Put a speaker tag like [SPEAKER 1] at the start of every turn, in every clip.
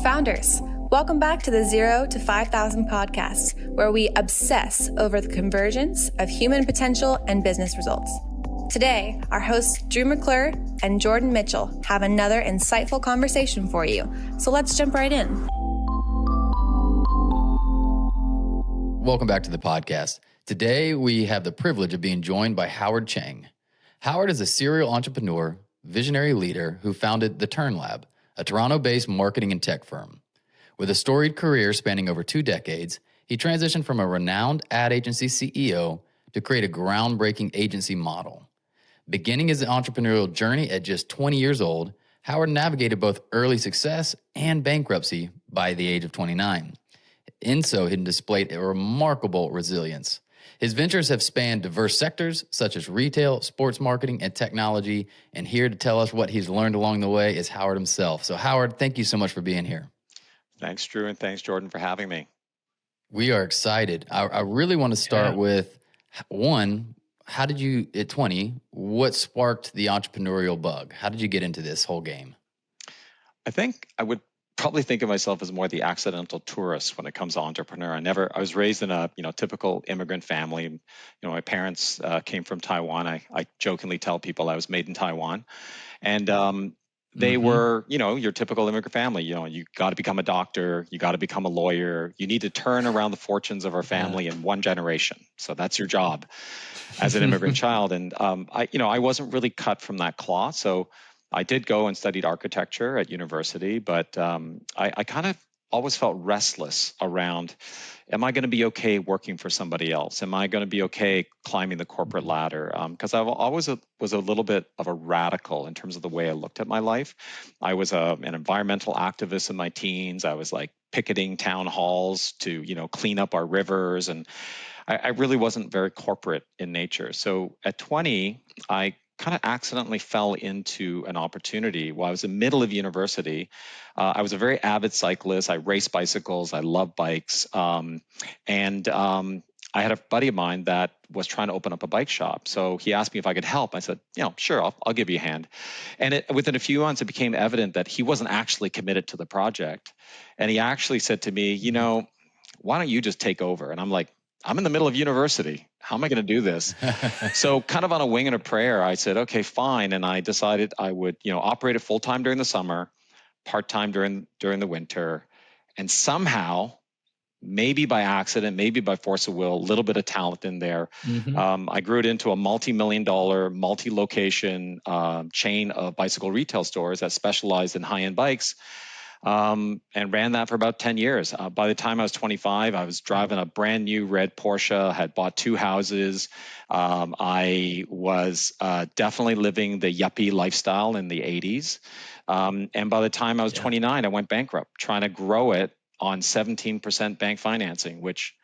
[SPEAKER 1] Founders, welcome back to the 0 to 5,000 podcast, where we obsess over the convergence of human potential and business results. Today, our hosts Drew McClure and Jordan Mitchell have another insightful conversation for you. So let's jump right in.
[SPEAKER 2] Welcome back to the podcast. Today, we have the privilege of being joined by Howard Chang. Howard is a serial entrepreneur, visionary leader who founded The Turn Lab, a Toronto-based marketing and tech firm. With a storied career spanning over 2 decades, he transitioned from a renowned ad agency CEO to create a groundbreaking agency model. Beginning his entrepreneurial journey at just 20 years old, Howard navigated both early success and bankruptcy by the age of 29. In so, he displayed a remarkable resilience. His ventures have spanned diverse sectors such as retail, sports marketing, and technology. And here to tell us what he's learned along the way is Howard himself. So Howard, thank you so much for being here.
[SPEAKER 3] Thanks, Drew, and thanks, Jordan, for having me.
[SPEAKER 2] We are excited. I really want to start with, one, how did you, at 20, what sparked the entrepreneurial bug? How did you get into this whole game?
[SPEAKER 3] I think I would probably think of myself as more the accidental tourist when it comes to entrepreneur. I was raised in a typical immigrant family. My parents came from Taiwan. I jokingly tell people I was made in Taiwan, and they were your typical immigrant family. You got to become a doctor, you got to become a lawyer, you need to turn around the fortunes of our family in one generation. So that's your job as an immigrant child. And I wasn't really cut from that cloth. So I did go and studied architecture at university, but I kind of always felt restless around, am I going to be okay working for somebody else? Am I going to be okay climbing the corporate ladder? Because I always was a little bit of a radical in terms of the way I looked at my life. I was an environmental activist in my teens. I was like picketing town halls to, clean up our rivers. And I really wasn't very corporate in nature. So at 20, I kind of accidentally fell into an opportunity while I was in the middle of university. I was a very avid cyclist. I raced bicycles. I love bikes. And I had a buddy of mine that was trying to open up a bike shop. So he asked me if I could help. I said, sure, I'll give you a hand. And within a few months, it became evident that he wasn't actually committed to the project. And he actually said to me, why don't you just take over? And I'm like, I'm in the middle of university. How am I going to do this? So kind of on a wing and a prayer, I said, okay, fine. And I decided I would, operate it full-time during the summer, part-time during the winter. And somehow, maybe by accident, maybe by force of will, a little bit of talent in there, I grew it into a multi-million-dollar, multi-location chain of bicycle retail stores that specialized in high-end bikes. And ran that for about 10 years. By the time I was 25, I was driving a brand new red Porsche, had bought 2 houses. I was definitely living the yuppie lifestyle in the 80s. And by the time I was 29, I went bankrupt, trying to grow it on 17% bank financing, which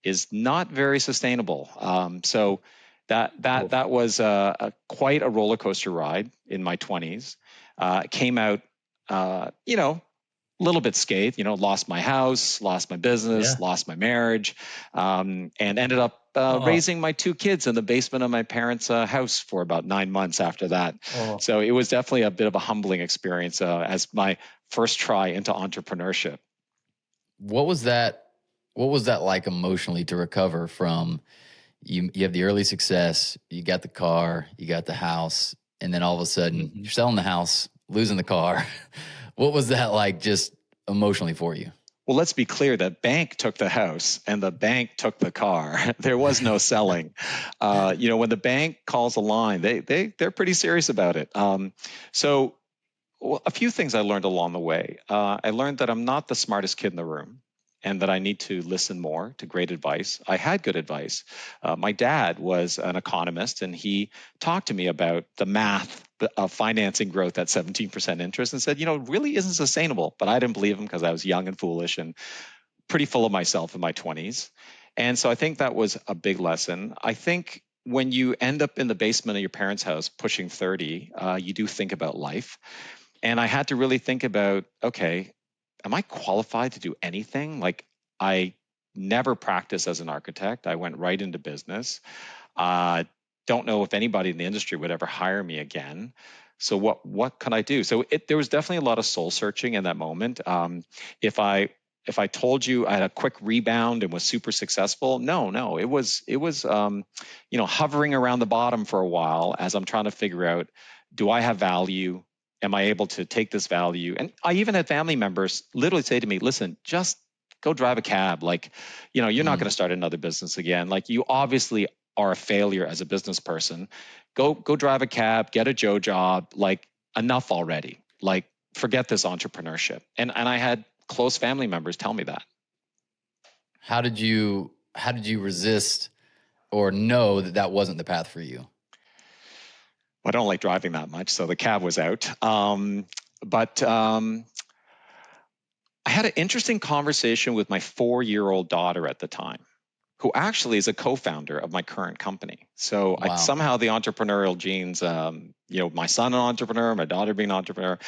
[SPEAKER 3] is not very sustainable. So that was quite a roller coaster ride in my 20s. Came out, a little bit scathed, lost my house, lost my business, lost my marriage, and ended up raising my 2 kids in the basement of my parents' house for about 9 months after that. So it was definitely a bit of a humbling experience as my first try into entrepreneurship.
[SPEAKER 2] What was that like emotionally to recover from, you have the early success, you got the car, you got the house, and then all of a sudden you're selling the house, losing the car. What was that like just emotionally for you?
[SPEAKER 3] Well, let's be clear. The bank took the house and the bank took the car. There was no selling. When the bank calls a line, they're pretty serious about it. So a few things I learned along the way. I learned that I'm not the smartest kid in the room, and that I need to listen more to great advice. I had good advice. My dad was an economist, and he talked to me about the math of financing growth at 17% interest and said, really isn't sustainable. But I didn't believe him because I was young and foolish and pretty full of myself in my 20s. And so I think that was a big lesson. I think when you end up in the basement of your parents' house pushing 30, you do think about life. And I had to really think about, okay, am I qualified to do anything? Like, I never practiced as an architect. I went right into business. Don't know if anybody in the industry would ever hire me again. So what can I do? So there was definitely a lot of soul searching in that moment. If I told you I had a quick rebound and was super successful, no, it was hovering around the bottom for a while as I'm trying to figure out, do I have value? Am I able to take this value? And I even had family members literally say to me, listen, just go drive a cab. Like, you're not going to start another business again. Like, you obviously are a failure as a business person. Go drive a cab, get a Joe job. Like, enough already. Like, forget this entrepreneurship. And I had close family members tell me that.
[SPEAKER 2] How did you resist or know that wasn't the path for you?
[SPEAKER 3] I don't like driving that much, so the cab was out. But I had an interesting conversation with my 4-year-old daughter at the time, who actually is a co-founder of my current company. So
[SPEAKER 2] Wow.
[SPEAKER 3] somehow the entrepreneurial genes, my son an entrepreneur, my daughter being an entrepreneur,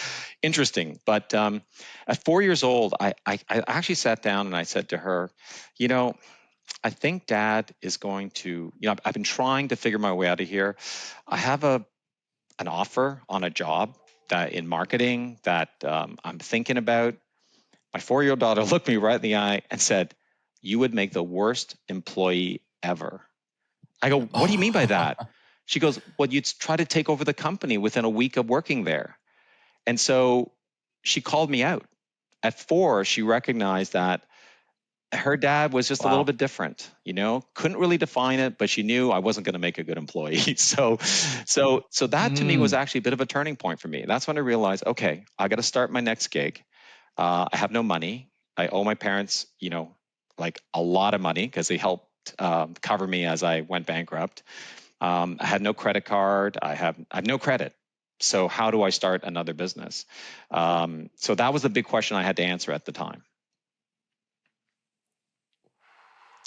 [SPEAKER 3] interesting. But at 4 years old, I actually sat down and I said to her, I think Dad is going to, I've been trying to figure my way out of here. I have an offer on a job that in marketing that I'm thinking about. My 4-year-old daughter looked me right in the eye and said, you would make the worst employee ever. I go, what do you mean by that? She goes, well, you'd try to take over the company within a week of working there. And so she called me out. At 4, she recognized that her dad was just a little bit different, couldn't really define it, but she knew I wasn't going to make a good employee. So that to me was actually a bit of a turning point for me. That's when I realized, okay, I got to start my next gig. I have no money. I owe my parents, like a lot of money because they helped cover me as I went bankrupt. I had no credit card. I have no credit. So how do I start another business? So that was the big question I had to answer at the time.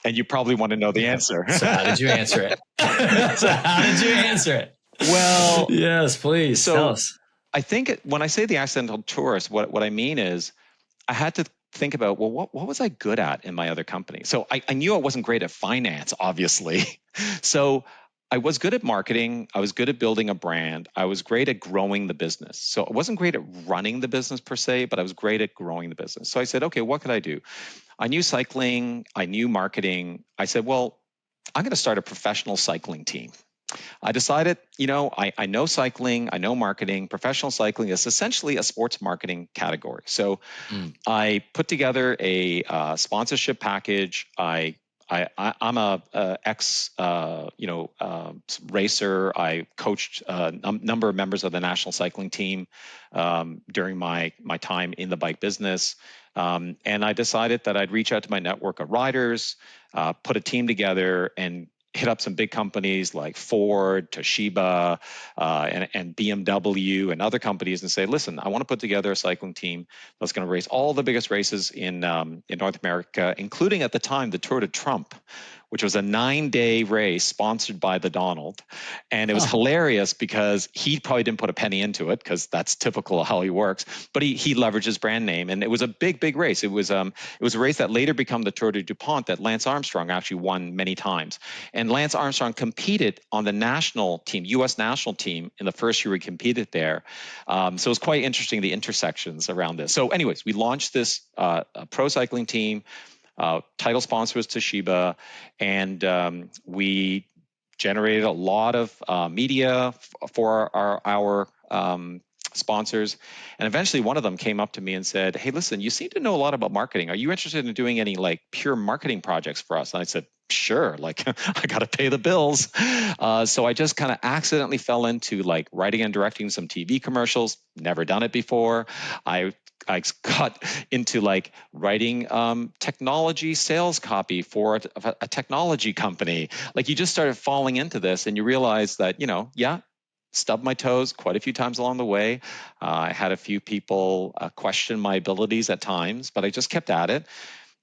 [SPEAKER 3] And you probably want to know the answer.
[SPEAKER 4] So how did you answer it? Well, yes, please tell us.
[SPEAKER 3] I think when I say the accidental tourist, what I mean is I had to think about, well, what was I good at in my other company? So I knew I wasn't great at finance, obviously. So I was good at marketing. I was good at building a brand. I was great at growing the business. So I wasn't great at running the business per se, but I was great at growing the business. So I said, okay, what could I do? I knew cycling. I knew marketing. I said, well, I'm going to start a professional cycling team. I decided, I know cycling, I know marketing. Professional cycling is essentially a sports marketing category. So I put together a sponsorship package. I'm a ex racer. I coached a number of members of the national cycling team during my time in the bike business. And I decided that I'd reach out to my network of riders, put a team together, and hit up some big companies like Ford, Toshiba, and BMW and other companies and say, listen, I want to put together a cycling team that's going to race all the biggest races in North America, including at the time the Tour de Trump, which was a 9-day race sponsored by the Donald. And it was hilarious because he probably didn't put a penny into it because that's typical of how he works, but he leveraged his brand name. And it was a big race. It was a race that later became the Tour de DuPont that Lance Armstrong actually won many times. And Lance Armstrong competed on the national team, U.S. national team, in the first year he competed there. So it was quite interesting, the intersections around this. So anyways, we launched this pro cycling team. Title sponsor was Toshiba, and we generated a lot of media for our sponsors. And eventually one of them came up to me and said, hey, listen, you seem to know a lot about marketing. Are you interested in doing any like pure marketing projects for us? And I said, sure, like I got to pay the bills. So I just kind of accidentally fell into like writing and directing some TV commercials, never done it before. I got into like writing technology sales copy for a technology company. Like you just started falling into this and you realize that, stubbed my toes quite a few times along the way. I had a few people question my abilities at times, but I just kept at it.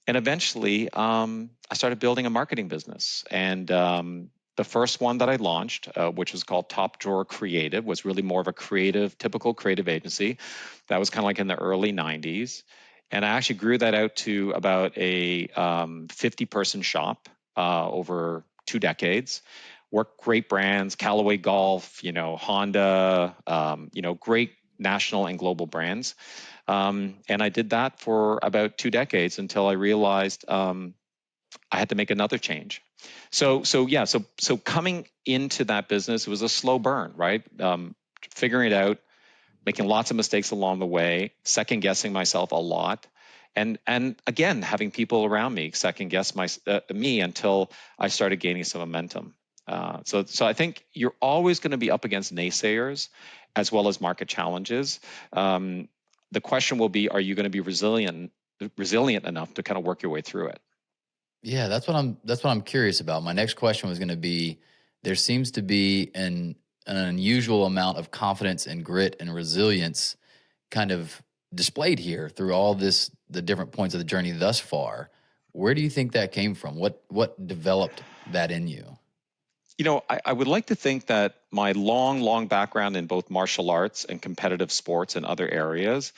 [SPEAKER 3] And eventually I started building a marketing business. And the first one that I launched, which was called Top Drawer Creative, was really more of a typical creative agency. That was kind of like in the early 90s. And I actually grew that out to about a 50-person shop over 2 decades. worked great brands, Callaway Golf, Honda, great national and global brands. And I did that for about 2 decades until I realized I had to make another change. So coming into that business, it was a slow burn, right? Figuring it out, making lots of mistakes along the way, second guessing myself a lot. And again, having people around me second guess me until I started gaining some momentum. So I think you're always going to be up against naysayers as well as market challenges. The question will be, are you going to be resilient enough to kind of work your way through it?
[SPEAKER 2] Yeah, that's what I'm curious about. My next question was going to be, there seems to be an unusual amount of confidence and grit and resilience kind of displayed here through all the different points of the journey thus far. Where do you think that came from? What developed that in you?
[SPEAKER 3] I would like to think that my long background in both martial arts and competitive sports and other areas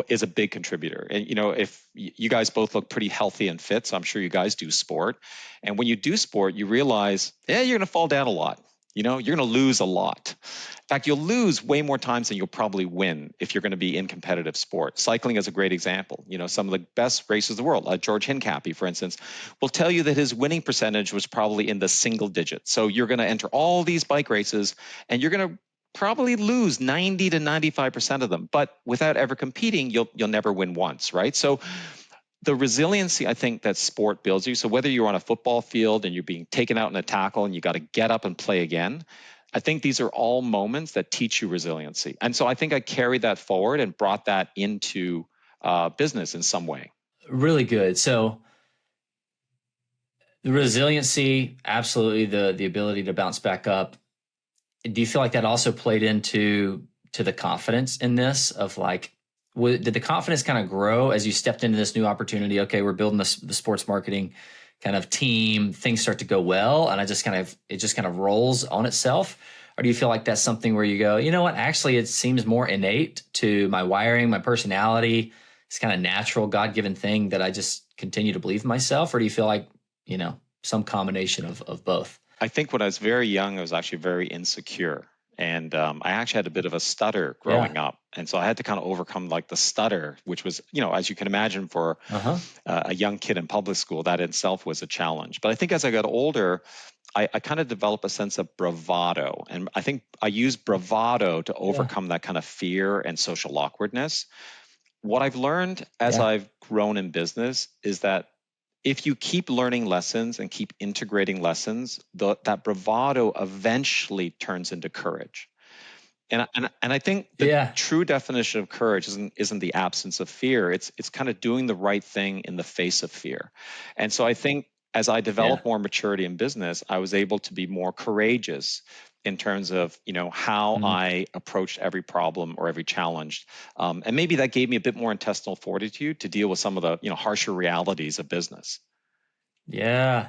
[SPEAKER 3] is a big contributor. And, if you guys both look pretty healthy and fit, so I'm sure you guys do sport. And when you do sport, you realize, you're going to fall down a lot. You're going to lose a lot. In fact, you'll lose way more times than you'll probably win if you're going to be in competitive sport. Cycling is a great example. Some of the best racers in the world, George Hincapie, for instance, will tell you that his winning percentage was probably in the single digits. So you're going to enter all these bike races and you're going to probably lose 90 to 95% of them. But without ever competing, you'll never win once, right? So the resiliency, I think, that sport builds you. So whether you're on a football field and you're being taken out in a tackle and you got to get up and play again, I think these are all moments that teach you resiliency. And so I think I carried that forward and brought that into business in some way.
[SPEAKER 4] Really good. So the resiliency, absolutely, the ability to bounce back up. Do you feel like that also played into the confidence in this of like, did the confidence kind of grow as you stepped into this new opportunity? Okay, we're building the sports marketing kind of team. Things start to go well, and it just kind of rolls on itself. Or do you feel like that's something where you go, you know what? Actually, it seems more innate to my wiring, my personality. It's kind of natural, God-given thing that I just continue to believe in myself. Or do you feel like some combination of both?
[SPEAKER 3] I think when I was very young, I was actually very insecure. And I actually had a bit of a stutter growing up. And so I had to kind of overcome like the stutter, which was, as you can imagine for a young kid in public school, that itself was a challenge. But I think as I got older, I kind of developed a sense of bravado. And I think I used bravado to overcome that kind of fear and social awkwardness. What I've learned as I've grown in business is that if you keep learning lessons and keep integrating lessons, that bravado eventually turns into courage. And I think the true definition of courage isn't the absence of fear. It's kind of doing the right thing in the face of fear. And so I think as I developed more maturity in business, I was able to be more courageous in terms of how I approached every problem or every challenge, and maybe that gave me a bit more intestinal fortitude to deal with some of the harsher realities of business.
[SPEAKER 4] Yeah,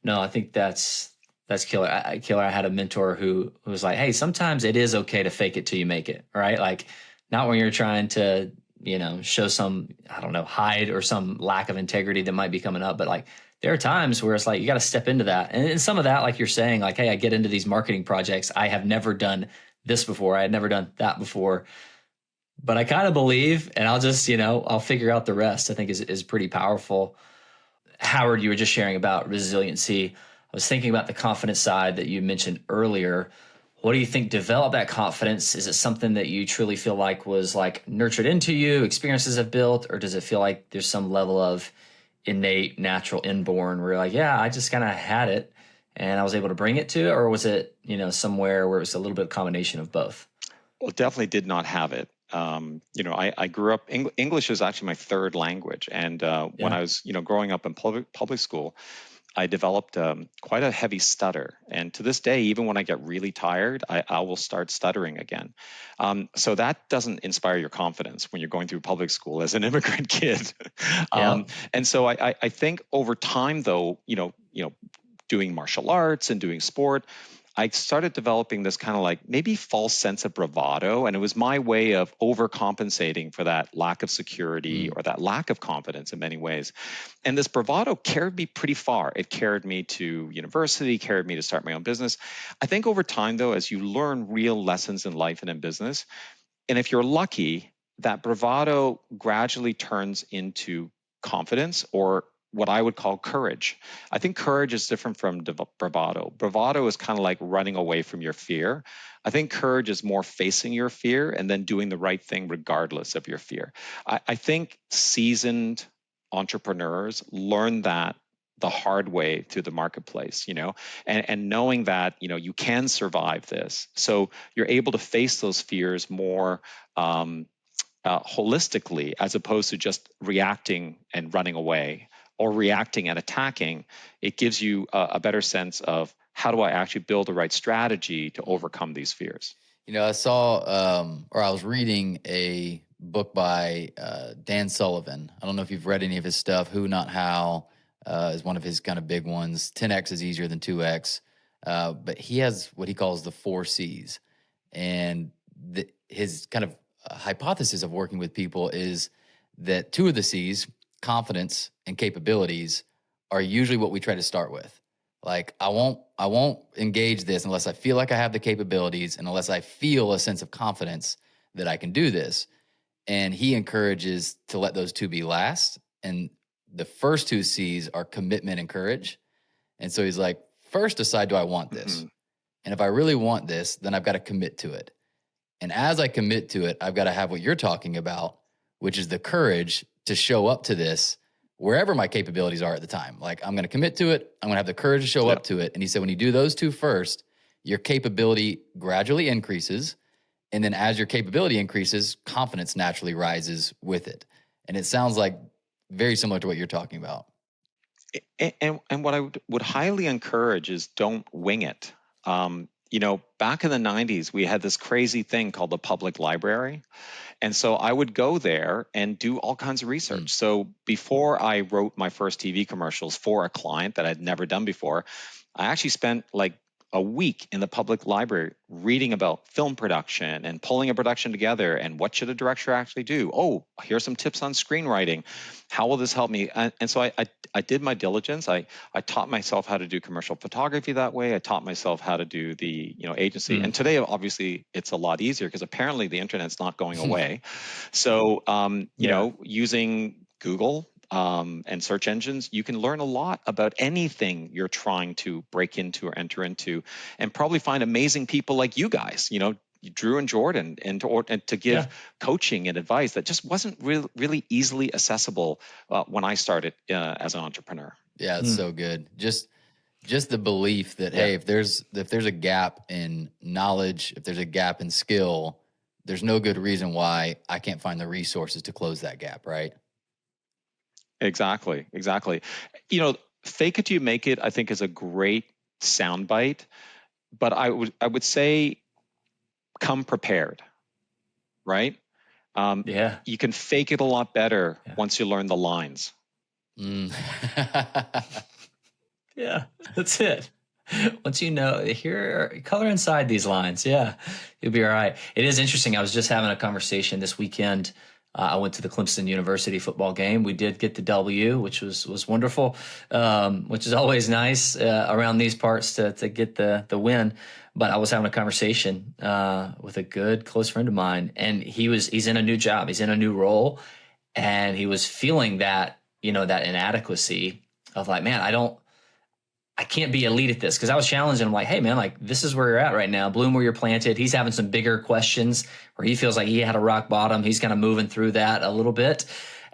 [SPEAKER 4] no, I think that's killer. I had a mentor who was like, "Hey, sometimes it is okay to fake it till you make it." Right? Like, not when you're trying to show some hide or some lack of integrity that might be coming up, but like, there are times where it's like, you got to step into that. And some of that, like you're saying, like, hey, I get into these marketing projects. I have never done this before. I had never done that before, but I kind of believe, and I'll just, I'll figure out the rest, I think is pretty powerful. Howard, you were just sharing about resiliency. I was thinking about the confidence side that you mentioned earlier. What do you think developed that confidence? Is it something that you truly feel like was like nurtured into you, experiences have built, or does it feel like there's some level of innate, natural, inborn, where you're like, I just kind of had it and I was able to bring it to it? Or was it, somewhere where it was a little bit of combination of both?
[SPEAKER 3] Well, definitely did not have it. I grew up, English is actually my third language. And when I was, growing up in public school, I developed quite a heavy stutter. And to this day, even when I get really tired, I will start stuttering again. So that doesn't inspire your confidence when you're going through public school as an immigrant kid. And so I think over time, though, doing martial arts and doing sport, I started developing this kind of like maybe false sense of bravado. And it was my way of overcompensating for that lack of security or that lack of confidence in many ways. And this bravado carried me pretty far. It carried me to university, carried me to start my own business. I think over time, though, as you learn real lessons in life and in business, and if you're lucky, that bravado gradually turns into confidence, or what I would call courage. I think courage is different from bravado. Bravado is kind of like running away from your fear. I think courage is more facing your fear and then doing the right thing regardless of your fear. I think seasoned entrepreneurs learn that the hard way through the marketplace, and knowing that, you can survive this. So you're able to face those fears more holistically, as opposed to just reacting and running away, or reacting and attacking. It gives you a better sense of how do I actually build the right strategy to overcome these fears.
[SPEAKER 2] I saw, or I was reading a book by Dan Sullivan. I don't know if you've read any of his stuff. Who, Not How is one of his kind of big ones. 10X is easier than 2X. But he has what he calls the 4 C's. And his kind of hypothesis of working with people is that 2 of the C's, confidence and capabilities, are usually what we try to start with. Like, I won't engage this unless I feel like I have the capabilities and unless I feel a sense of confidence that I can do this. And he encourages to let those 2 be last. And the first 2 C's are commitment and courage. And so he's like, first decide, do I want this? Mm-hmm. And if I really want this, then I've got to commit to it. And as I commit to it, I've got to have what you're talking about, which is the courage to show up to this wherever my capabilities are at the time. Like, I'm going to commit to it. I'm going to have the courage to show up to it. And he said, when you do those 2 first, your capability gradually increases. And then as your capability increases, confidence naturally rises with it. And it sounds like very similar to what you're talking about.
[SPEAKER 3] And what I would highly encourage is don't wing it. Back in the 90s, we had this crazy thing called the public library. And so I would go there and do all kinds of research. So before I wrote my first TV commercials for a client that I'd never done before, I actually spent like a week in the public library reading about film production and pulling a production together and what should a director actually do. Oh, here's some tips on screenwriting. How will this help me? And so I did my diligence. I taught myself how to do commercial photography that way. I taught myself how to do the agency. And today, obviously, it's a lot easier because apparently the internet's not going away. So, using Google, and search engines, you can learn a lot about anything you're trying to break into or enter into, and probably find amazing people like you guys, Drew and Jordan, and to give coaching and advice that just wasn't really easily accessible when I started as an entrepreneur.
[SPEAKER 2] Yeah, it's so good. Just the belief that, hey, if there's a gap in knowledge, if there's a gap in skill, there's no good reason why I can't find the resources to close that gap, right?
[SPEAKER 3] Exactly. Fake it till you make it, I think, is a great soundbite, but I would say come prepared, right? You can fake it a lot better once you learn the lines.
[SPEAKER 4] Yeah, that's it. Once you know, here, color inside these lines. Yeah, you'll be all right. It is interesting. I was just having a conversation this weekend. I went to the Clemson University football game. We did get the W, which was wonderful, which is always nice around these parts to get the win. But I was having a conversation with a good close friend of mine, and he's in a new job. He's in a new role, and he was feeling that, that inadequacy of like, man, I can't be elite at this, because I was challenging him like, hey, man, like, this is where you're at right now. Bloom where you're planted. He's having some bigger questions where he feels like he had a rock bottom. He's kind of moving through that a little bit.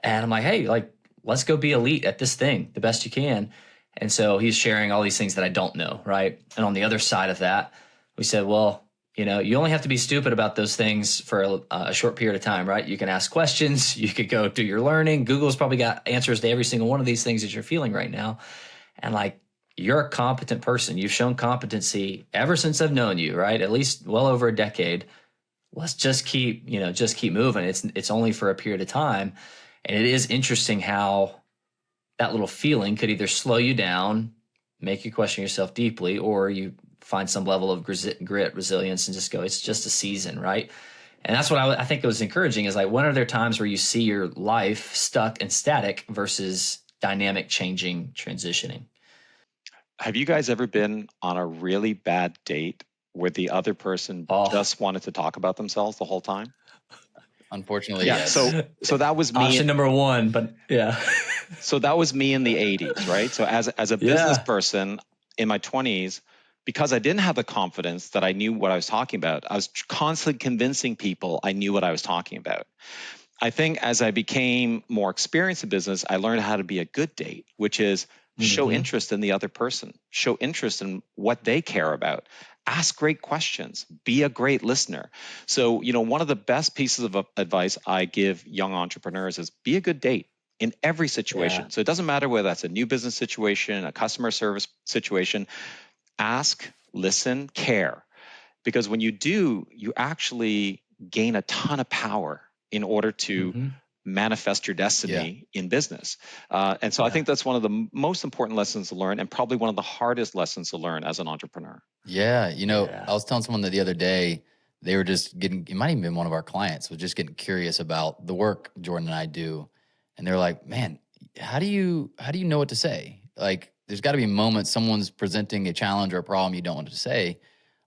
[SPEAKER 4] And I'm like, hey, like, let's go be elite at this thing the best you can. And so he's sharing all these things that I don't know, right? And on the other side of that, we said, well, you only have to be stupid about those things for a short period of time, right? You can ask questions. You could go do your learning. Google's probably got answers to every single one of these things that you're feeling right now. And like, you're a competent person. You've shown competency ever since I've known you, right? At least well over a decade. Let's just keep moving. It's only for a period of time. And it is interesting how that little feeling could either slow you down, make you question yourself deeply, or you find some level of grit, resilience, and just go, it's just a season, right? And that's what I think it was encouraging is like, when are there times where you see your life stuck and static versus dynamic, changing, transitioning?
[SPEAKER 3] Have you guys ever been on a really bad date where the other person just wanted to talk about themselves the whole time?
[SPEAKER 2] Unfortunately,
[SPEAKER 3] Yeah.
[SPEAKER 2] yes.
[SPEAKER 3] So that was me.
[SPEAKER 4] Option number one, but yeah.
[SPEAKER 3] So that was me in the 80s, right? So as a business person in my 20s, because I didn't have the confidence that I knew what I was talking about, I was constantly convincing people I knew what I was talking about. I think as I became more experienced in business, I learned how to be a good date, which is show interest in the other person, show interest in what they care about, ask great questions, be a great listener. So, one of the best pieces of advice I give young entrepreneurs is be a good date in every situation.
[SPEAKER 4] Yeah.
[SPEAKER 3] So it doesn't matter whether that's a new business situation, a customer service situation, ask, listen, care. Because when you do, you actually gain a ton of power in order to manifest your destiny in business. And so I think that's one of the most important lessons to learn, and probably one of the hardest lessons to learn as an entrepreneur.
[SPEAKER 2] Yeah. I was telling someone that the other day, they were just getting, it might even been one of our clients, was just getting curious about the work Jordan and I do. And they're like, man, how do you know what to say? Like, there's got to be moments someone's presenting a challenge or a problem you don't want to say.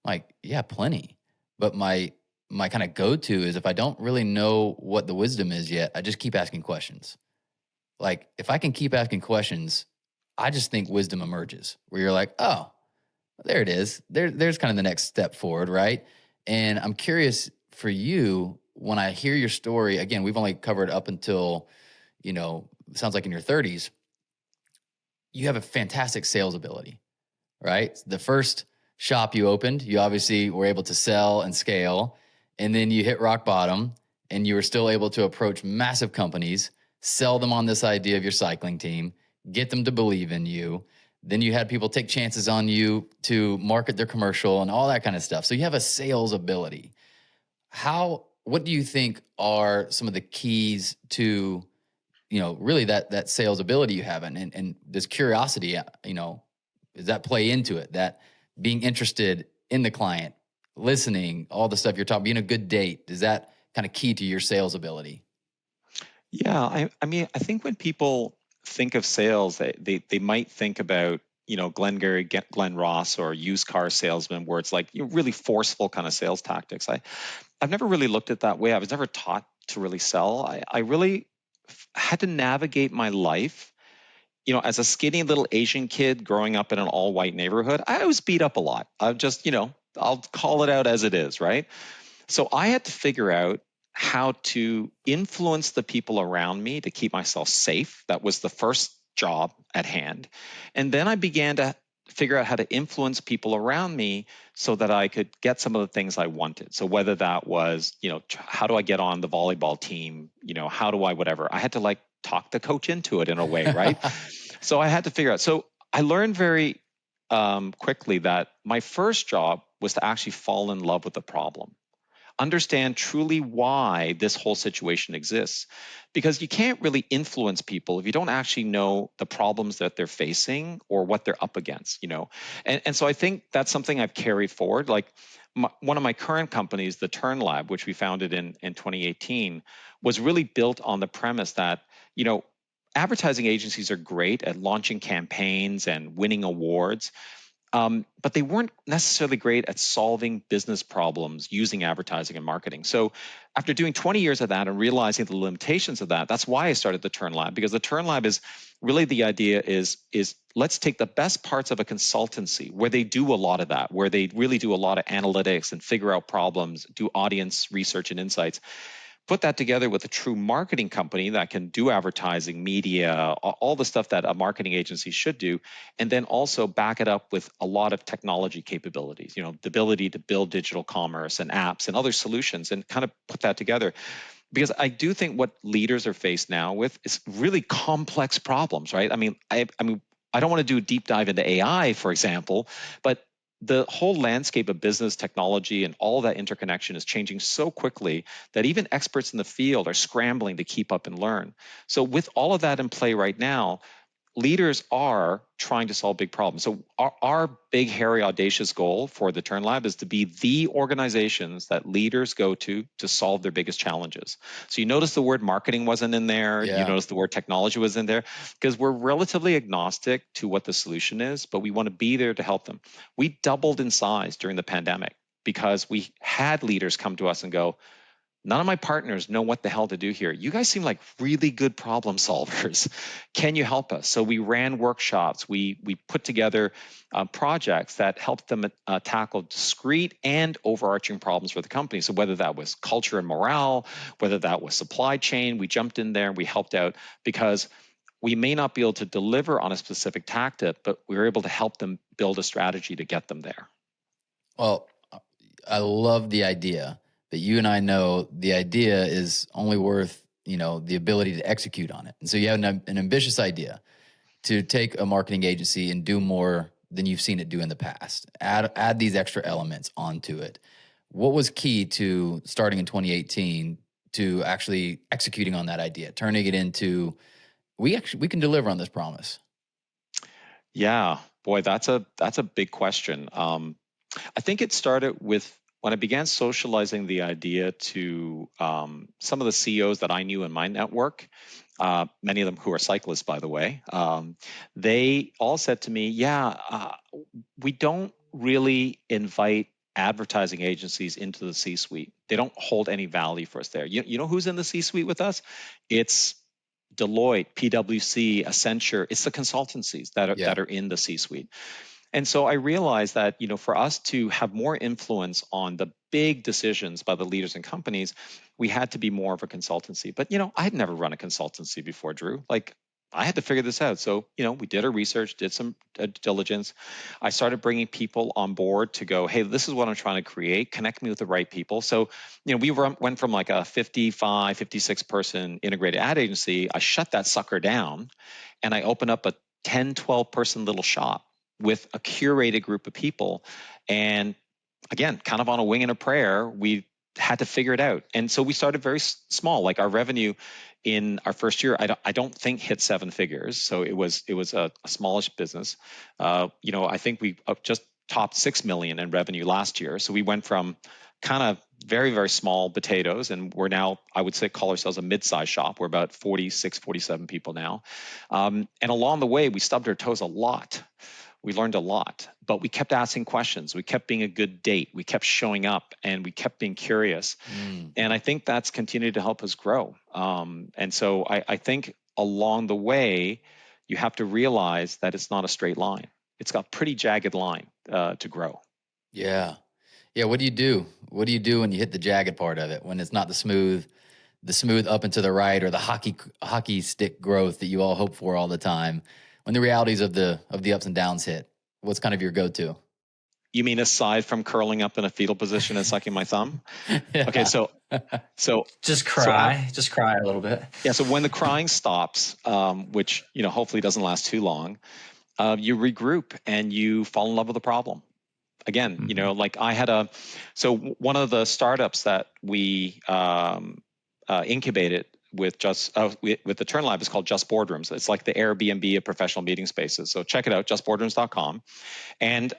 [SPEAKER 2] I'm like, yeah, plenty. But my kind of go-to is if I don't really know what the wisdom is yet, I just keep asking questions. Like, if I can keep asking questions, I just think wisdom emerges where you're like, oh, there it is. There's kind of the next step forward, right? And I'm curious for you, when I hear your story, again, we've only covered up until, sounds like in your 30s, you have a fantastic sales ability, right? The first shop you opened, you obviously were able to sell and scale, and then you hit rock bottom and you were still able to approach massive companies, sell them on this idea of your cycling team, get them to believe in you. Then you had people take chances on you to market their commercial and all that kind of stuff. So you have a sales ability. What do you think are some of the keys to, really that sales ability you have? And this curiosity, does that play into it? That being interested in the client, listening, all the stuff you're talking, being a good date, is that kind of key to your sales ability?
[SPEAKER 3] Yeah, I mean, I think when people think of sales, they might think about, Glengarry, Glenn Ross, or used car salesman, where it's like really forceful kind of sales tactics. I've never really looked at it that way. I was never taught to really sell. I really had to navigate my life. As a skinny little Asian kid growing up in an all-white neighborhood, I was beat up a lot. I've just, I'll call it out as it is, right? So I had to figure out how to influence the people around me to keep myself safe. That was the first job at hand. And then I began to figure out how to influence people around me so that I could get some of the things I wanted. So whether that was, how do I get on the volleyball team? How do I, whatever. I had to talk the coach into it in a way, right? So I had to figure out. So I learned very quickly that my first job was to actually fall in love with the problem. Understand truly why this whole situation exists. Because you can't really influence people if you don't actually know the problems that they're facing or what they're up against, And so I think that's something I've carried forward. One of my current companies, the Turn Lab, which we founded in 2018, was really built on the premise that, advertising agencies are great at launching campaigns and winning awards. But they weren't necessarily great at solving business problems using advertising and marketing. So after doing 20 years of that and realizing the limitations of that, that's why I started the Turn Lab, because the Turn Lab is really, the idea is let's take the best parts of a consultancy where they do a lot of that, where they really do a lot of analytics and figure out problems, do audience research and insights, put that together with a true marketing company that can do advertising, media, all the stuff that a marketing agency should do, and then also back it up with a lot of technology capabilities, the ability to build digital commerce and apps and other solutions, and kind of put that together. Because I do think what leaders are faced now with is really complex problems, right? I mean, I don't want to do a deep dive into AI, for example, but the whole landscape of business technology and all that interconnection is changing so quickly that even experts in the field are scrambling to keep up and learn. So with all of that in play right now, leaders are trying to solve big problems. So our big, hairy, audacious goal for the Turn Lab is to be the organizations that leaders go to solve their biggest challenges. So you notice the word marketing wasn't in there.
[SPEAKER 2] Yeah.
[SPEAKER 3] You notice the word technology was in there because we're relatively agnostic to what the solution is, but we want to be there to help them. We doubled in size during the pandemic because we had leaders come to us and go, none of my partners know what the hell to do here. You guys seem like really good problem solvers. Can you help us? So we ran workshops. We put together projects that helped them tackle discrete and overarching problems for the company. So whether that was culture and morale, whether that was supply chain, we jumped in there and we helped out because we may not be able to deliver on a specific tactic, but we were able to help them build a strategy to get them there.
[SPEAKER 2] Well, I love the idea. But you and I know the idea is only worth, the ability to execute on it. And so you have an ambitious idea to take a marketing agency and do more than you've seen it do in the past. Add these extra elements onto it. What was key to starting in 2018 to actually executing on that idea, turning it into, we can deliver on this promise?
[SPEAKER 3] Yeah, boy, that's a big question. I think it started with when I began socializing the idea to some of the CEOs that I knew in my network, many of them who are cyclists, by the way, they all said to me, we don't really invite advertising agencies into the C-suite. They don't hold any value for us there. You know who's in the C-suite with us? It's Deloitte, PwC, Accenture. It's the consultancies that are in the C-suite. And so I realized that, for us to have more influence on the big decisions by the leaders in companies, we had to be more of a consultancy. But, I had never run a consultancy before, Drew. Like, I had to figure this out. So, we did our research, did some diligence. I started bringing people on board to go, hey, this is what I'm trying to create. Connect me with the right people. So, we went from like a 55, 56 person integrated ad agency. I shut that sucker down and I opened up a 10, 12 person little shop with a curated group of people. And again, kind of on a wing and a prayer, we had to figure it out. And so we started very small. Like our revenue in our first year, I don't think hit seven figures. So it was a smallish business. I think we just topped 6 million in revenue last year. So we went from kind of very, very small potatoes, and we're now, I would say, call ourselves a mid-sized shop. We're about 46, 47 people now. And along the way, we stubbed our toes a lot. We learned a lot, but we kept asking questions. We kept being a good date. We kept showing up and we kept being curious. And I think that's continued to help us grow. And so I think along the way, you have to realize that it's not a straight line. It's got a pretty jagged line to grow.
[SPEAKER 2] Yeah. Yeah. What do you do? What do you do when you hit the jagged part of it, when it's not the smooth up and to the right, or the hockey stick growth that you all hope for all the time? When the realities of the ups and downs hit, what's kind of your go-to?
[SPEAKER 3] You mean aside from curling up in a fetal position and sucking my thumb?
[SPEAKER 2] Yeah.
[SPEAKER 3] Okay, so
[SPEAKER 4] just cry a little bit.
[SPEAKER 3] Yeah. So when the crying stops, which hopefully doesn't last too long, you regroup and you fall in love with the problem. Again, like I had one of the startups that we incubated with the Turn Lab is called Just Boardrooms. It's like the Airbnb of professional meeting spaces. So check it out, justboardrooms.com. And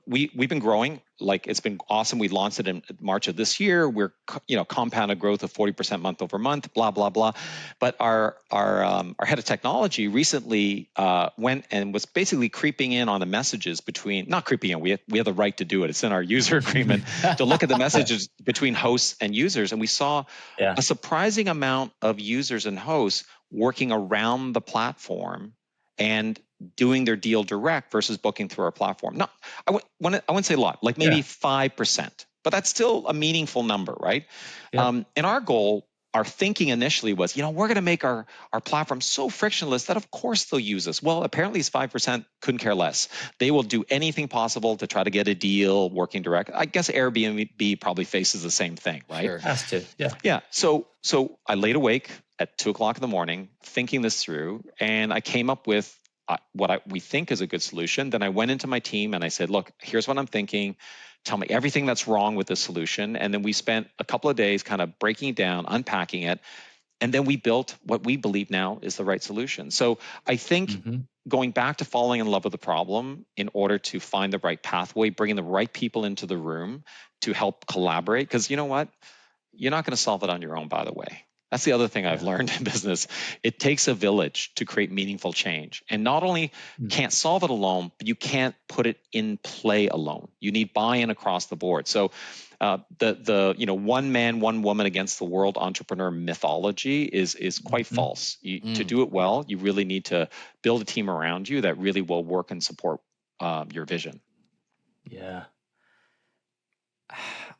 [SPEAKER 3] we've been growing. Like, it's been awesome. We launched it in March of this year. We're compounded growth of 40% month over month, blah blah blah. But our head of technology recently went and was basically creeping in on the messages not creeping in. We have the right to do it. It's in our user agreement to look at the messages between hosts and users. And we saw a surprising amount of users and hosts working around the platform and doing their deal direct versus booking through our platform. No, I wouldn't say a lot, like maybe 5%, but that's still a meaningful number, right? Yeah. And our goal, our thinking initially was, we're going to make our platform so frictionless that of course they'll use us. Well, apparently it's 5% couldn't care less. They will do anything possible to try to get a deal working direct. I guess Airbnb probably faces the same thing, right?
[SPEAKER 4] Sure. Has to, yeah.
[SPEAKER 3] Yeah. So I laid awake at 2:00 in the morning thinking this through, and I came up with what we think is a good solution. Then I went into my team and I said, look, here's what I'm thinking. Tell me everything that's wrong with this solution. And then we spent a couple of days kind of breaking it down, unpacking it. And then we built what we believe now is the right solution. So I think going back to falling in love with the problem in order to find the right pathway, bringing the right people into the room to help collaborate, because you know what? You're not going to solve it on your own, by the way. That's the other thing I've learned in business. It takes a village to create meaningful change. And not only can't solve it alone, but you can't put it in play alone. You need buy-in across the board. So the one man, one woman against the world entrepreneur mythology is quite false. To do it well, you really need to build a team around you that really will work and support your vision.
[SPEAKER 4] Yeah.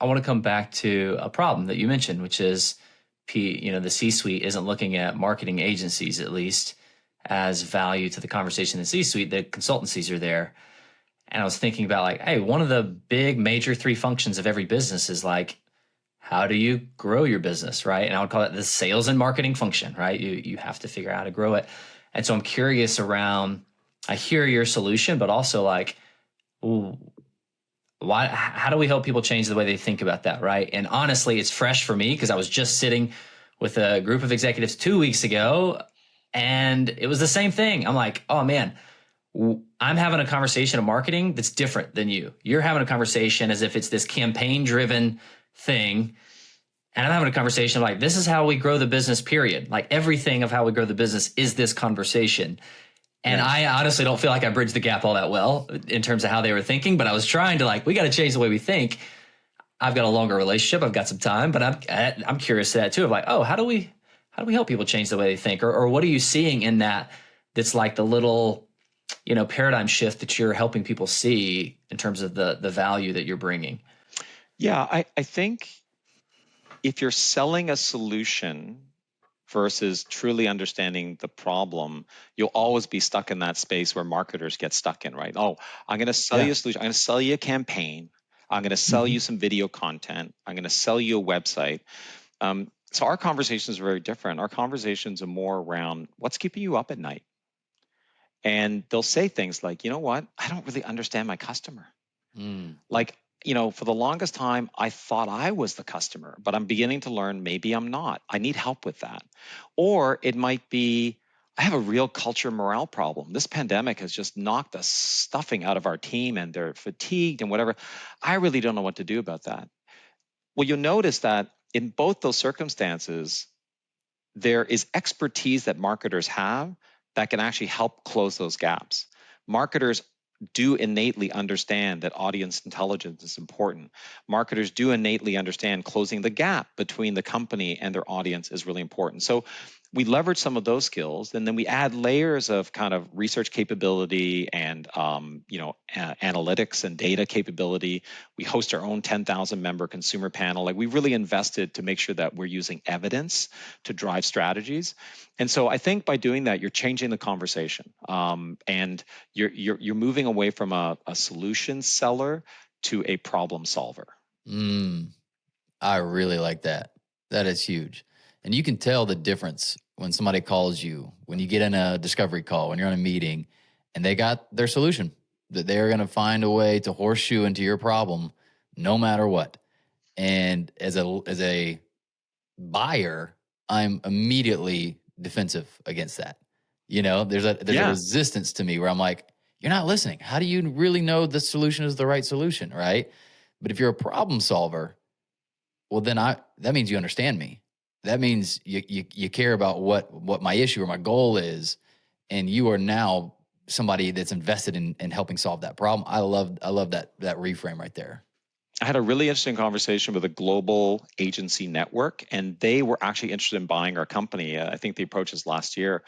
[SPEAKER 4] I want to come back to a problem that you mentioned, which is, the C-suite isn't looking at marketing agencies, at least, as value to the conversation in the C-suite. The consultancies are there. And I was thinking about like, hey, one of the big major 3 functions of every business is like, how do you grow your business, right? And I would call it the sales and marketing function, right? You have to figure out how to grow it. And so I'm curious around, I hear your solution, but also like, how do we help people change the way they think about that, right? And honestly, it's fresh for me because I was just sitting with a group of executives 2 weeks ago, and it was the same thing. I'm like, oh man, I'm having a conversation of marketing that's different than you. You're having a conversation as if it's this campaign-driven thing, and I'm having a conversation like, this is how we grow the business, period. Like everything of how we grow the business is this conversation. And I honestly don't feel like I bridged the gap all that well in terms of how they were thinking, but I was trying to we got to change the way we think. I've got a longer relationship. I've got some time, but I'm curious to that too of like, oh, how do we help people change the way they think? Or what are you seeing in that's like the little, paradigm shift that you're helping people see in terms of the value that you're bringing?
[SPEAKER 3] Yeah, I think if you're selling a solution versus truly understanding the problem, you'll always be stuck in that space where marketers get stuck in, right? Oh, I'm going to sell you a solution. I'm going to sell you a campaign. I'm going to sell you some video content. I'm going to sell you a website. So our conversations are very different. Our conversations are more around what's keeping you up at night. And they'll say things like, you know what? I don't really understand my customer. Like, for the longest time, I thought I was the customer, but I'm beginning to learn maybe I'm not. I need help with that. Or it might be, I have a real culture morale problem. This pandemic has just knocked the stuffing out of our team and they're fatigued and whatever. I really don't know what to do about that. Well, you'll notice that in both those circumstances, there is expertise that marketers have that can actually help close those gaps. Marketers do innately understand that audience intelligence is important. Marketers do innately understand closing the gap between the company and their audience is really important. So we leverage some of those skills, and then we add layers of kind of research capability and analytics and data capability. We host our own 10,000 member consumer panel. Like we really invested to make sure that we're using evidence to drive strategies. And so I think by doing that, you're changing the conversation, and you're moving away from a solution seller to a problem solver.
[SPEAKER 2] I really like that. That is huge. And you can tell the difference when somebody calls you, when you get in a discovery call, when you're on a meeting, and they got their solution, that they're going to find a way to horseshoe into your problem no matter what. And as a buyer, I'm immediately defensive against that. There's a resistance to me where I'm like, you're not listening. How do you really know the solution is the right solution, right? But if you're a problem solver, well, then that means you understand me. That means you care about what my issue or my goal is, and you are now somebody that's invested in helping solve that problem. I love that reframe right there.
[SPEAKER 3] I had a really interesting conversation with a global agency network, and they were actually interested in buying our company. I think they approached us last year.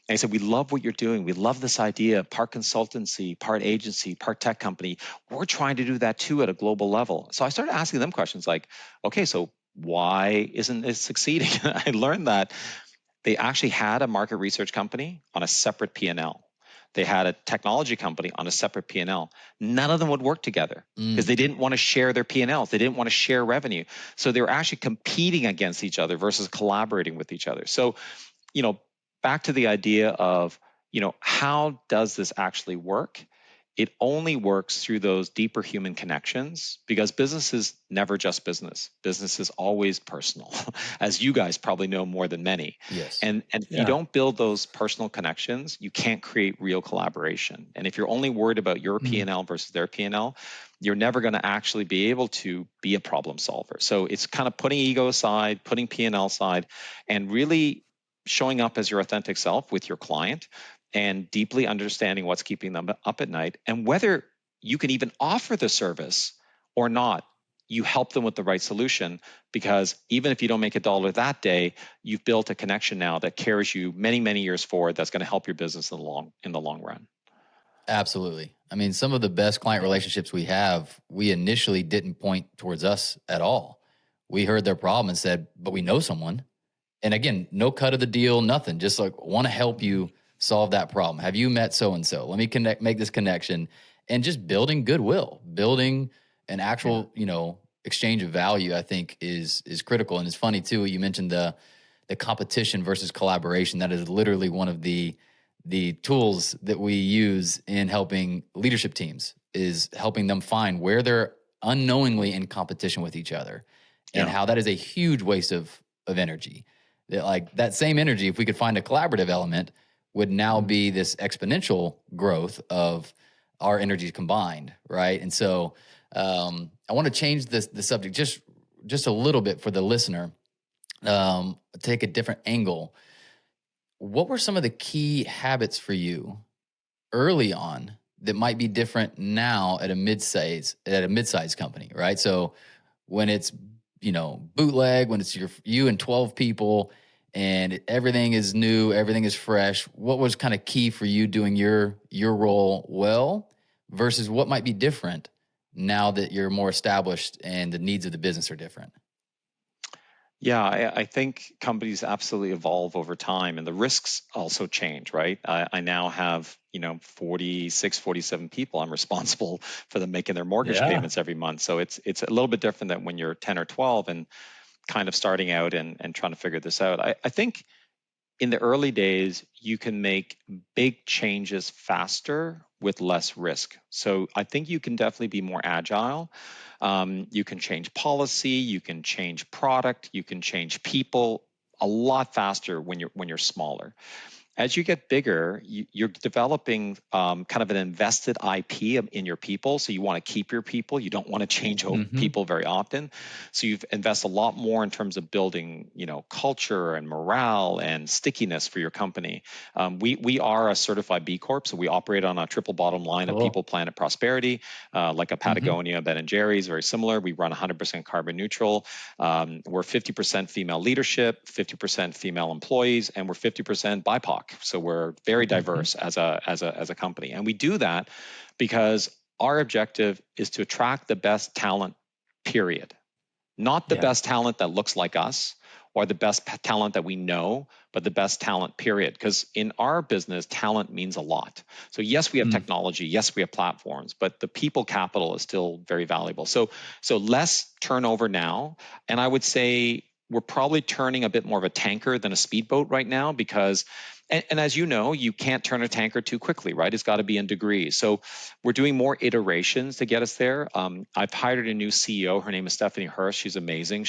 [SPEAKER 3] And I said, we love what you're doing. We love this idea, part consultancy, part agency, part tech company. We're trying to do that too at a global level. So I started asking them questions like, okay, so why isn't it succeeding? I learned that they actually had a market research company on a separate P&L. They had a technology company on a separate P&L. None of them would work together because they didn't want to share their P&Ls. They didn't want to share revenue. So they were actually competing against each other versus collaborating with each other. So, back to the idea of, how does this actually work? it only works through those deeper human connections, because business is never just business. Business is always personal, as you guys probably know more than many.
[SPEAKER 2] Yes.
[SPEAKER 3] And if you don't build those personal connections, you can't create real collaboration. And if you're only worried about your P&L versus their P&L, you're never going to actually be able to be a problem solver. So it's kind of putting ego aside, putting P&L aside, and really showing up as your authentic self with your client, and deeply understanding what's keeping them up at night, and whether you can even offer the service or not. You help them with the right solution, because even if you don't make a dollar that day, you've built a connection now that carries you many, many years forward. That's going to help your business in the long run.
[SPEAKER 2] Absolutely. I mean, some of the best client relationships we have, we initially didn't point towards us at all. We heard their problem and said, but we know someone. And again, no cut of the deal, nothing. Just like, want to help you solve that problem. Have you met so-and-so? Let me make this connection, and just building goodwill, building an actual, exchange of value, I think is critical. And it's funny too, you mentioned the competition versus collaboration. That is literally one of the tools that we use in helping leadership teams, is helping them find where they're unknowingly in competition with each other, and how that is a huge waste of energy. That same energy, if we could find a collaborative element, would now be this exponential growth of our energies combined, right? And so I want to change the subject just a little bit for the listener, take a different angle. What were some of the key habits for you early on that might be different now at a mid-size company, right? So when it's bootleg, when it's you and 12 people, and everything is new, everything is fresh, what was kind of key for you doing your role well versus what might be different now that you're more established and the needs of the business are different?
[SPEAKER 3] Yeah, I think companies absolutely evolve over time, and the risks also change, right? I now have 46, 47 people I'm responsible for them making their mortgage payments every month. So it's a little bit different than when you're 10 or 12 and kind of starting out and trying to figure this out. I think in the early days, you can make big changes faster with less risk. So I think you can definitely be more agile. You can change policy, you can change product, you can change people a lot faster when you're smaller. As you get bigger, you're developing kind of an invested IP in your people. So you want to keep your people. You don't want to change people very often. So you've invested a lot more in terms of building, culture and morale and stickiness for your company. We are a certified B Corp, so we operate on a triple bottom line of people, planet, prosperity, like a Patagonia, Ben and Jerry's, very similar. We run 100% carbon neutral. We're 50% female leadership, 50% female employees, and we're 50% BIPOC. So we're very diverse as a company. And we do that because our objective is to attract the best talent, period. Not the best talent that looks like us or the best talent that we know, but the best talent, period. Because in our business, talent means a lot. So yes, we have technology, yes, we have platforms, but the people capital is still very valuable. So less turnover now. And I would say we're probably turning a bit more of a tanker than a speedboat right now, because and as you know, you can't turn a tanker too quickly, right? It's got to be in degrees. So we're doing more iterations to get us there. I've hired a new CEO. Her name is Stephanie Hurst. She's amazing.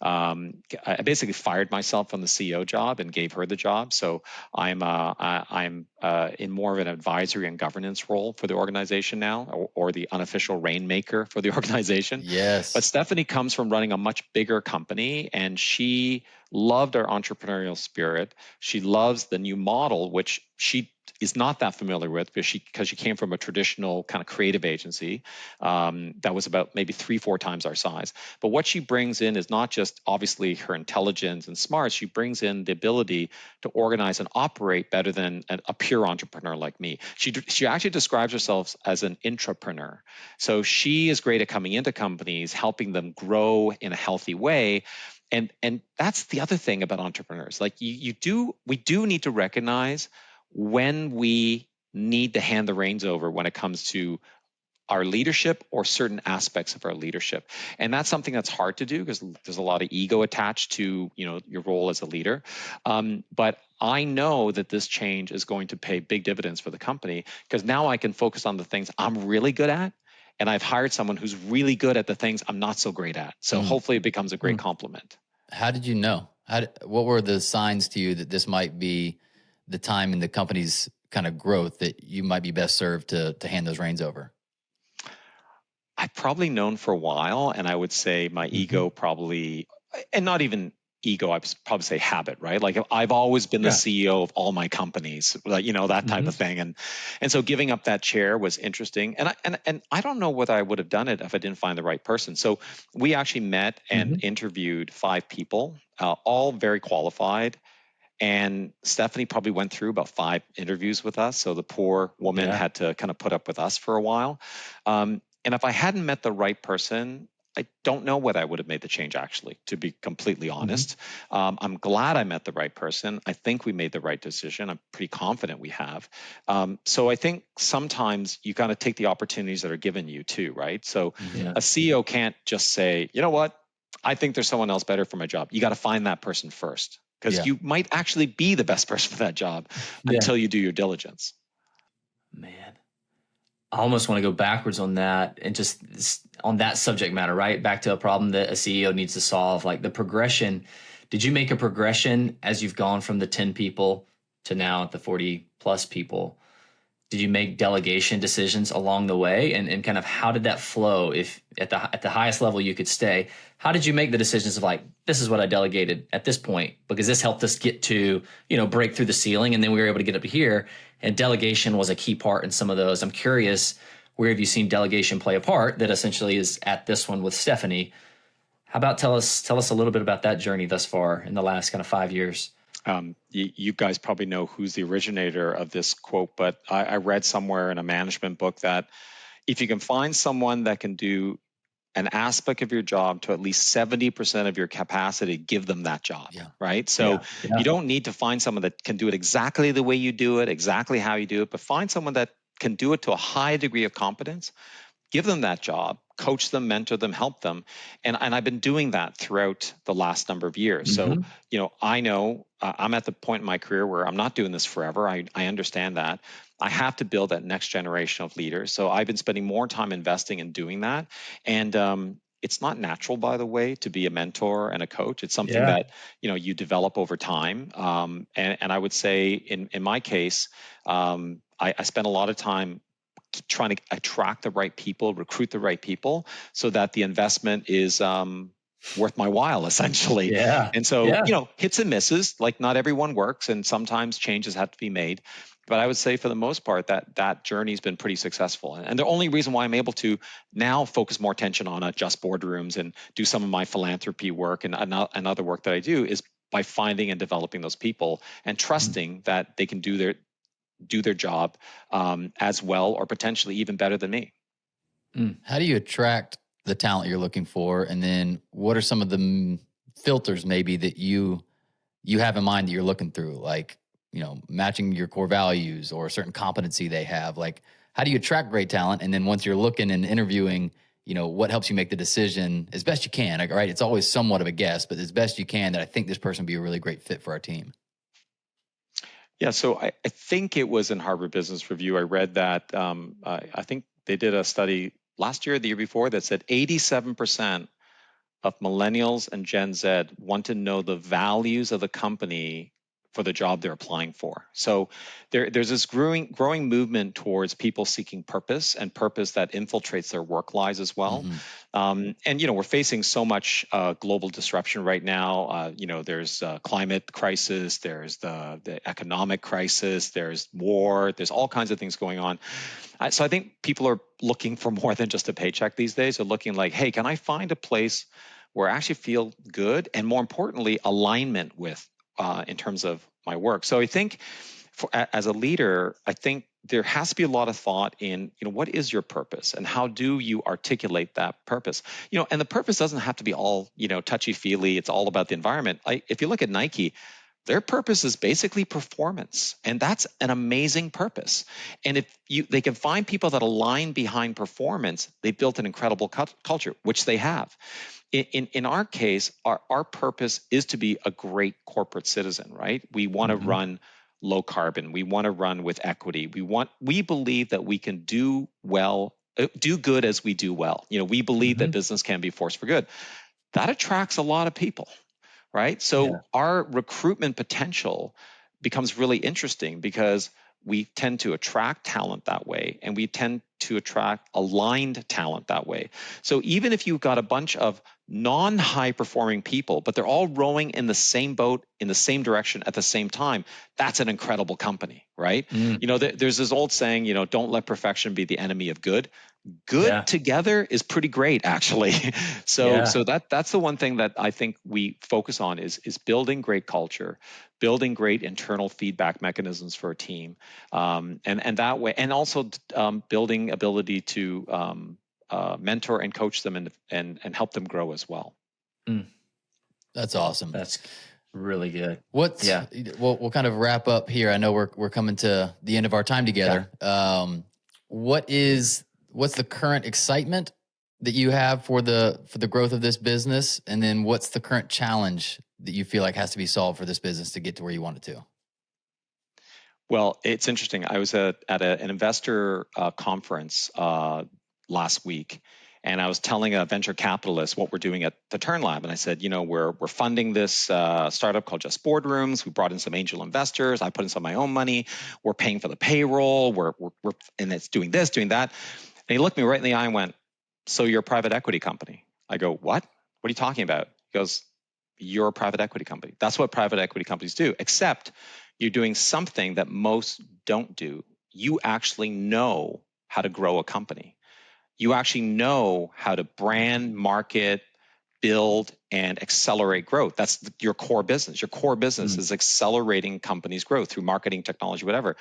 [SPEAKER 3] I basically fired myself from the CEO job and gave her the job. So I'm in more of an advisory and governance role for the organization now, or the unofficial rainmaker for the organization.
[SPEAKER 2] Yes.
[SPEAKER 3] But Stephanie comes from running a much bigger company, and she loved our entrepreneurial spirit. She loves the new model, which she is not that familiar with because she came from a traditional kind of creative agency that was about maybe 3-4 times our size. But what she brings in is not just obviously her intelligence and smarts. She brings in the ability to organize and operate better than a pure entrepreneur like me. She actually describes herself as an intrapreneur. So she is great at coming into companies, helping them grow in a healthy way. And that's the other thing about entrepreneurs. Like we do need to recognize when we need to hand the reins over when it comes to our leadership or certain aspects of our leadership. And that's something that's hard to do because there's a lot of ego attached to, your role as a leader. But I know that this change is going to pay big dividends for the company because now I can focus on the things I'm really good at. And I've hired someone who's really good at the things I'm not so great at. So hopefully it becomes a great compliment.
[SPEAKER 2] How did you know? What were the signs to you that this might be the time in the company's kind of growth that you might be best served to hand those reins over?
[SPEAKER 3] I've probably known for a while, and I would say my ego probably, and not even ego, I'd probably say habit, right? Like I've always been the CEO of all my companies, like, that type of thing. And so giving up that chair was interesting. And I don't know whether I would have done it if I didn't find the right person. So we actually met and interviewed 5 people, all very qualified. And Stephanie probably went through about 5 interviews with us. So the poor woman had to kind of put up with us for a while. And if I hadn't met the right person, I don't know whether I would have made the change, actually, to be completely honest. I'm glad I met the right person. I think we made the right decision. I'm pretty confident we have. So I think sometimes you kind of take the opportunities that are given you too, right? So a CEO can't just say, you know what, I think there's someone else better for my job. You got to find that person first because you might actually be the best person for that job until you do your diligence.
[SPEAKER 4] Man. I almost want to go backwards on that and just on that subject matter, right? Back to a problem that a CEO needs to solve, like the progression. Did you make a progression as you've gone from the 10 people to now at the 40 plus people? Did you make delegation decisions along the way? And kind of how did that flow? If at the highest level you could stay, how did you make the decisions of like, this is what I delegated at this point, because this helped us get to, break through the ceiling. And then we were able to get up to here. And delegation was a key part in some of those. I'm curious, where have you seen delegation play a part that essentially is at this one with Stephanie? How about tell us a little bit about that journey thus far in the last kind of 5 years?
[SPEAKER 3] You guys probably know who's the originator of this quote, but I read somewhere in a management book that if you can find someone that can do an aspect of your job to at least 70% of your capacity, give them that job, right? So you don't need to find someone that can do it exactly the way you do it, exactly how you do it, but find someone that can do it to a high degree of competence, give them that job, coach them, mentor them, help them. And I've been doing that throughout the last number of years. So, I know I'm at the point in my career where I'm not doing this forever. I understand that. I have to build that next generation of leaders. So I've been spending more time investing in doing that. And it's not natural, by the way, to be a mentor and a coach. It's something that, you develop over time. And I would say in my case, I spent a lot of time trying to attract the right people, recruit the right people so that the investment is worth my while, essentially. And so, hits and misses, like not everyone works and sometimes changes have to be made. But I would say for the most part that journey has been pretty successful. And the only reason why I'm able to now focus more attention on Just Boardrooms and do some of my philanthropy work and other work that I do is by finding and developing those people and trusting that they can do their job as well or potentially even better than me.
[SPEAKER 2] How do you attract the talent you're looking for? And then what are some of the filters maybe that you have in mind that you're looking through? Like, matching your core values or a certain competency they have. Like, how do you attract great talent? And then once you're looking and interviewing, what helps you make the decision as best you can, like, right? It's always somewhat of a guess, but as best you can that I think this person would be a really great fit for our team.
[SPEAKER 3] Yeah, so I think it was in Harvard Business Review. I read that I think they did a study last year or the year before that said 87% of millennials and Gen Z want to know the values of the company for the job they're applying for. So there's this growing movement towards people seeking purpose and purpose that infiltrates their work lives as well. And, we're facing so much global disruption right now. There's climate crisis, there's the economic crisis, there's war, there's all kinds of things going on. So I think people are looking for more than just a paycheck these days. They're looking like, hey, can I find a place where I actually feel good and more importantly, alignment with in terms of my work. So I think as a leader, I think there has to be a lot of thought in, what is your purpose and how do you articulate that purpose? And the purpose doesn't have to be all, touchy-feely. It's all about the environment. If you look at Nike, Their purpose is basically performance, and that's an amazing purpose. And if they can find people that align behind performance, they've built an incredible culture, which they have. In our case, our purpose is to be a great corporate citizen, right? We want to run low carbon. We want to run with equity. We believe that we can do good as we do well. We believe that business can be force for good. That attracts a lot of people. Right? So our recruitment potential becomes really interesting because we tend to attract talent that way, and we tend to attract aligned talent that way. So even if you've got a bunch of non-high performing people, but they're all rowing in the same boat in the same direction at the same time, that's an incredible company, right? There's this old saying, don't let perfection be the enemy of good. Good together is pretty great, actually. So that's the one thing that I think we focus on is building great culture, building great internal feedback mechanisms for a team, and that way, and also building ability to mentor and coach them and help them grow as well.
[SPEAKER 2] That's awesome.
[SPEAKER 4] That's really good.
[SPEAKER 2] We'll kind of wrap up here. I know we're coming to the end of our time together. What's the current excitement that you have for the growth of this business? And then what's the current challenge that you feel like has to be solved for this business to get to where you want it to?
[SPEAKER 3] Well, it's interesting. I was at an investor conference last week, and I was telling a venture capitalist what we're doing at the Turn Lab. And I said, we're funding this startup called Just Boardrooms. We brought in some angel investors. I put in some of my own money. We're paying for the payroll. We're and it's doing this, doing that. And he looked me right in the eye and went, "So you're a private equity company?" I go, "What? What are you talking about?" He goes, "You're a private equity company. That's what private equity companies do, except you're doing something that most don't do. You actually know how to grow a company. You actually know how to brand, market, build, and accelerate growth. That's your core business. Your core business is accelerating companies' growth through marketing, technology, whatever."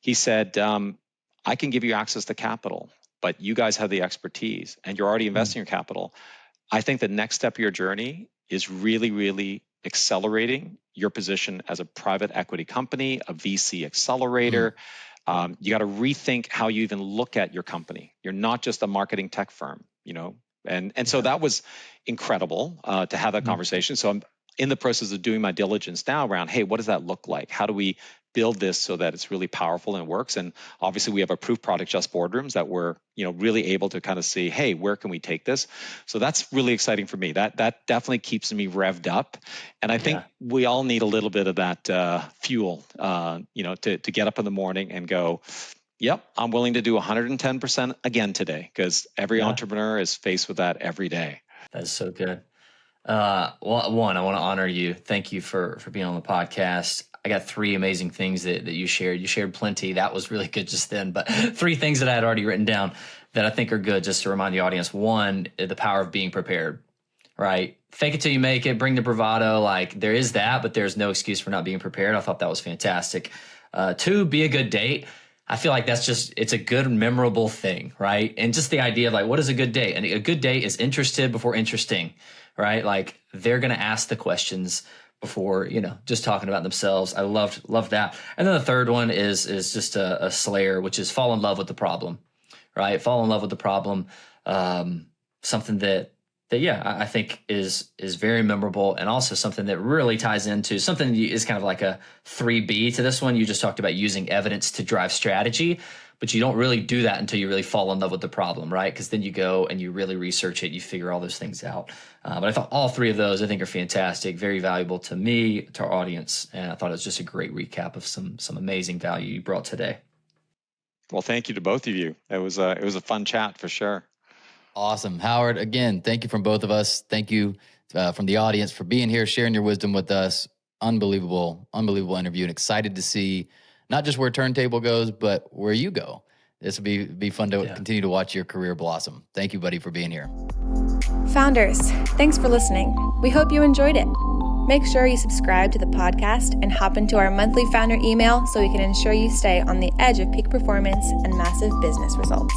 [SPEAKER 3] He said, "I can give you access to capital, but you guys have the expertise and you're already investing your capital. I think the next step of your journey is really, really accelerating your position as a private equity company, a VC accelerator. You got to rethink how you even look at your company. You're not just a marketing tech firm, And so that was incredible to have that conversation. So I'm in the process of doing my diligence now around, hey, what does that look like? How do we build this so that it's really powerful and works? And obviously we have a proof product, Just Boardrooms, that we're really able to kind of see, hey, where can we take this? So that's really exciting for me. That definitely keeps me revved up. And I think we all need a little bit of that fuel, to get up in the morning and go, yep, I'm willing to do 110% again today, because every entrepreneur is faced with that every day.
[SPEAKER 4] That's so good. One, I want to honor you. Thank you for being on the podcast. I got 3 amazing things that you shared. You shared plenty. That was really good just then. But 3 things that I had already written down that I think are good just to remind the audience. 1, the power of being prepared, right? Fake it till you make it. Bring the bravado. Like, there is that, but there's no excuse for not being prepared. I thought that was fantastic. 2, be a good date. I feel like it's a good, memorable thing, right? And just the idea of like, what is a good date? And a good date is interested before interesting, right? Like, they're going to ask the questions before, just talking about themselves. I love that. And then the 3rd one is just a slayer, which is fall in love with the problem, right? Fall in love with the problem. Something that I think is very memorable, and also something that really ties into something is kind of like a 3B to this one. You just talked about using evidence to drive strategy, but you don't really do that until you really fall in love with the problem, right? Because then you go and you really research it, you figure all those things out. But I thought all 3 of those I think are fantastic, very valuable to me, to our audience, and I thought it was just a great recap of some amazing value you brought today.
[SPEAKER 3] Well, thank you to both of you. It was a fun chat for sure.
[SPEAKER 2] Awesome. Howard, again, thank you from both of us. Thank you from the audience for being here, sharing your wisdom with us. Unbelievable interview, and excited to see not just where Turntable goes, but where you go. This will be fun to continue to watch your career blossom. Thank you, buddy, for being here.
[SPEAKER 1] Founders, thanks for listening. We hope you enjoyed it. Make sure you subscribe to the podcast and hop into our monthly founder email so we can ensure you stay on the edge of peak performance and massive business results.